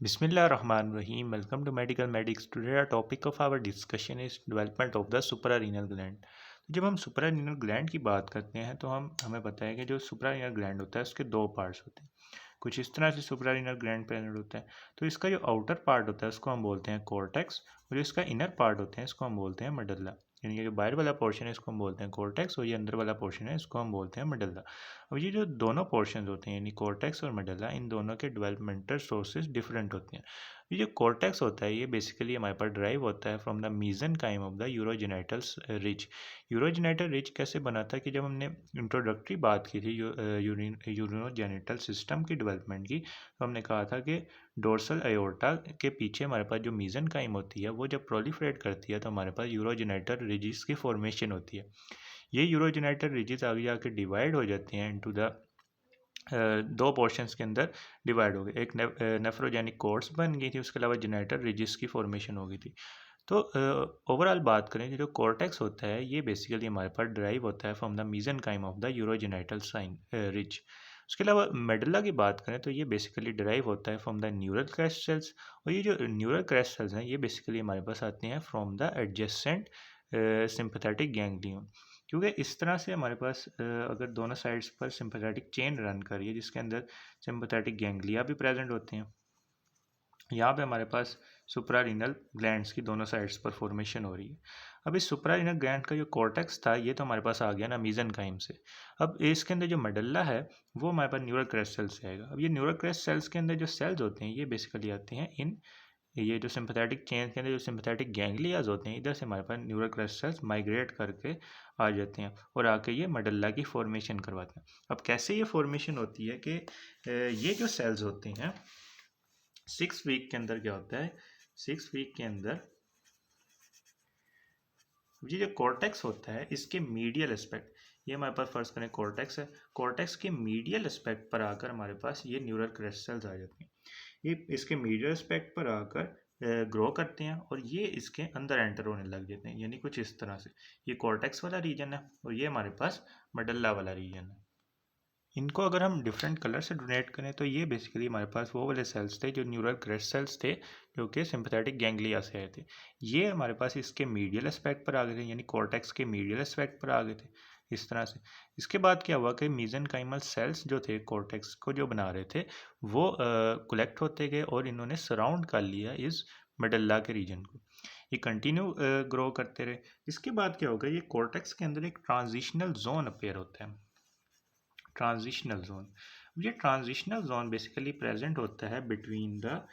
Bismillah ar-Rahman ar-Rahim. Welcome to Medical Medics. Today our topic of our discussion is development of the suprarenal gland. तो जब हम suprarenal gland की बात करते हैं तो हमें पता है कि जो सुप्रारीनल ग्लैंड होता है उसके दो पार्ट्स होते हैं। कुछ इस तरह से सुप्रारीनल ग्लैंड प्रेजेंट होता है। तो इसका जो आउटर पार्ट होता है उसको हम बोलते हैं कॉर्टेक्स, और जो इसका इनर पार्ट होते हैं इसको हम बोलते हैं मेडुल्ला। यानी कि जो बाहर वाला पोर्शन है इसको हम बोलते हैं कॉर्टेक्स, और ये अंदर वाला पोर्शन है इसको हम बोलते हैं मेडुल्ला। अब ये जो दोनों पोर्शन होते हैं यानी कॉर्टेक्स और मेडुल्ला, इन दोनों के डेवलपमेंटल सोर्सेज डिफरेंट होते हैं। ये जो कॉर्टेक्स होता है ये बेसिकली हमारे पास ड्राइव होता है from the mesenchyme of the urogenital ridge. Urogenital ridge कैसे बना था कि जब हमने इंट्रोडक्टरी बात की थी यूरोजेनिटल सिस्टम की डेवलपमेंट की, तो हमने कहा था कि डोर्सल अयोर्टा के पीछे हमारे पास जो मीजनकाइम होती है वो जब प्रोलिफरेट करती है तो हमारे पास यूरोजेनाइटल रिजिस की फॉर्मेशन होती है। ये यूरोजेनाइटल रिजिस आगे जाके डिवाइड हो जाते हैं इनटू द दो पोर्शंस के अंदर डिवाइड हो गए। एक नेफ्रोजेनिक कोर्ड्स बन गई थी, उसके अलावा जेनाइटल रिजिस की फॉर्मेशन हो गई थी। तो ओवरऑल बात करें कि जो कॉर्टेक्स होता है ये बेसिकली हमारे पास ड्राइव होता है from the mesenchyme of the urogenital sign ridge. उसके अलावा मेडुल्ला की बात करें तो ये बेसिकली ड्राइव होता है from the neural crest cells, और ये जो न्यूरल क्रेस्ट सेल्स हैं ये बेसिकली हमारे पास आते हैं from the adjacent sympathetic ganglion. क्योंकि इस तरह से हमारे पास अगर दोनों साइड्स पर सिंपैथेटिक चेन रन करिए जिसके अंदर सिंपैथेटिक गैंग्लिया भी प्रेजेंट होते हैं, यहाँ पे हमारे पास सुप्रारीनल ग्लैंड्स की दोनों साइड्स पर फॉर्मेशन हो रही है। अब इस सुप्रारीनल ग्लैंड का जो कॉर्टेक्स था ये तो हमारे पास आ गया ना मीजनकाइम से। अब इसके अंदर जो मेडुल्ला है वो हमारे पास न्यूरल क्रेस्ट सेल से आएगा। अब ये न्यूरल क्रेस्ट सेल्स के अंदर जो सेल्स होते हैं ये बेसिकली आते हैं इन ये जो सिंपैथेटिक चेन के अंदर जो सिंपैथेटिक गैंग्लियाज होते हैं इधर से हमारे पास न्यूरल क्रेस्ट सेल्स माइग्रेट करके आ जाते हैं और आके ये मेडुल्ला की फॉर्मेशन करवाते हैं। अब कैसे ये फॉर्मेशन होती है कि ये जो सेल्स होते हैं 6 वीक के अंदर क्या होता है, 6 वीक के अंदर ये जो कॉर्टेक्स होता है इसके मीडियल एस्पेक्ट, ये हमारे पास फर्स्ट करें कॉर्टेक्स है, कॉर्टेक्स के मीडियल एस्पेक्ट पर आकर हमारे पास ये न्यूरल क्रेस्ट सेल्स आ जाती हैं। ये इसके मीडियल एस्पेक्ट पर आकर ग्रो करते हैं और ये इसके अंदर एंटर होने लग जाते हैं, यानी कुछ इस तरह से। ये कॉर्टेक्स वाला रीजन है और ये हमारे पास मेडुल्ला वाला रीजन है। इनको अगर हम डिफरेंट कलर से डोनेट करें तो ये बेसिकली हमारे पास वो वाले सेल्स थे जो न्यूरल क्रेस्ट सेल्स थे जो कि सिंपैथेटिक गैंग्लिया से आए थे। ये हमारे पास इसके मीडियल एस्पेक्ट पर आ गए थे, यानी कॉर्टेक्स के मीडियल एस्पेक्ट पर आ गए थे इस तरह से। इसके बाद क्या हुआ कि मेसेनकाइमल सेल्स जो थे कॉर्टेक्स को जो बना रहे थे वो कलेक्ट होते गए और इन्होंने सराउंड कर लिया इस मेडुल्ला के रीजन को। ये कंटिन्यू ग्रो करते रहे। इसके बाद क्या होगा, ये कॉर्टेक्स के अंदर एक ट्रांजिशनल जोन अपेयर होता है, ट्रांजिशनल जोन। ये ट्रांजिशनल जोन बेसिकली प्रेजेंट होता है between the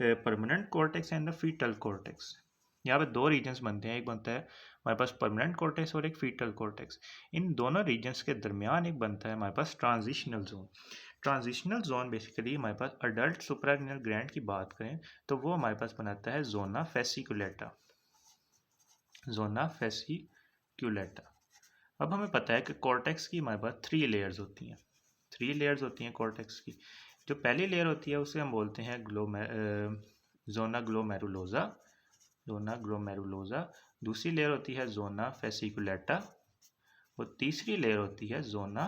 permanent cortex and the fetal cortex. यहाँ पे दो रीजन्स बनते हैं, एक बनता है हमारे पास परमानेंट कॉर्टेक्स और एक फीटल कॉर्टेक्स। इन दोनों रीजन्स के दरमियान एक बनता है हमारे पास transitional zone. Transitional zone basically हमारे पास अडल्ट सुप्रारिनल ग्लैंड की बात करें तो वो हमारे पास बनाता है जोना फेसिकुलेटा, जोना फेसिकुलेटा। अब हमें पता है कि कॉर्टेक्स की हमारे पास 3 लेयर्स होती हैं, 3 लेयर्स होती हैं कॉर्टेक्स की। जो पहली लेयर होती है उसे हम बोलते हैं जोना ग्लोमेरुलोजा, जोना ग्लोमेरुलोजा। दूसरी लेयर होती है जोना फेसिकुलेटा और तीसरी लेयर होती है जोना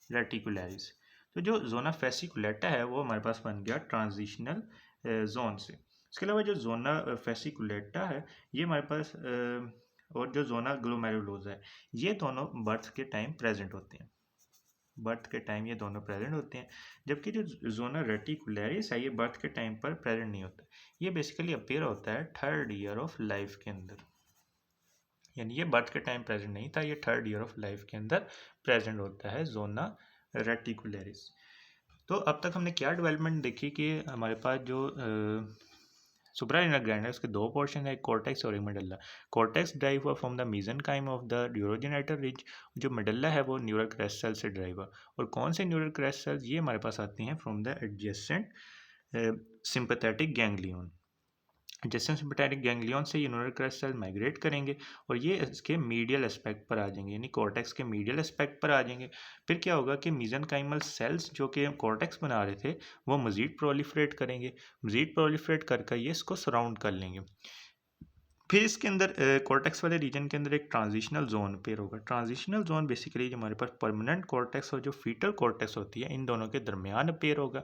रेटिकुलरिस। तो जो जोना फेसिकुलेटा है वो हमारे पास बन गया ट्रांजिशनल जोन से। इसके अलावा जो जोना फेसिकुलेटा है ये हमारे पास और जो जोना ग्लोमेरुलोजा है ये दोनों बर्थ के टाइम प्रेजेंट होते हैं, बर्थ के टाइम ये दोनों प्रेजेंट होते हैं। जबकि जो जोना रेटिकुलरिस है ये बर्थ के टाइम पर प्रेजेंट नहीं होता, ये बेसिकली अपीयर होता है 3rd ईयर ऑफ लाइफ के अंदर। यानी ये बर्थ के टाइम प्रेजेंट नहीं था, ये 3rd ईयर ऑफ लाइफ के अंदर प्रेजेंट होता है जोना रेटिकुलरिस। तो अब तक हमने क्या डेवलपमेंट देखी कि हमारे पास जो सुप्रारिनल ग्लैंड है उसके दो पोर्शन है, एक कॉर्टेक्स और एक मेडुल्ला। कॉर्टेक्स ड्राइव हुआ from the mesenchyme of the urogenital ridge, जो मेडुल्ला है वो न्यूरल क्रेस्ट सेल से ड्राइव हुआ। और कौन से न्यूरल क्रेस्ट सेल्स, ये हमारे पास आती हैं from the adjacent sympathetic ganglion. Adjacent sympathetic ganglion से ये न्यूरल क्रेस्ट सेल माइग्रेट करेंगे और ये इसके मीडियल एस्पेक्ट पर आ जाएंगे, यानी कॉर्टेक्स के मीडियल एस्पेक्ट पर आ जाएंगे। फिर क्या होगा कि मेसेनकाइमल सेल्स जो कि कॉर्टेक्स बना रहे थे वो मज़ीद प्रोलिफरेट करेंगे, मज़ीद प्रोलिफरेट करके ये इसको सराउंड कर लेंगे। फिर इसके अंदर कॉर्टेक्स वाले रीजन के अंदर एक ट्रांजिशनल जोन पेयर होगा। ट्रांजिशनल जोन बेसिकली जो हमारे पास परमानेंट कॉर्टेक्स और जो फीटल कॉर्टेक्स होती है इन दोनों के दरमियान पेयर होगा।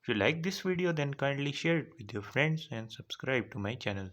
If you like this video then kindly share it with your friends and subscribe to my channel.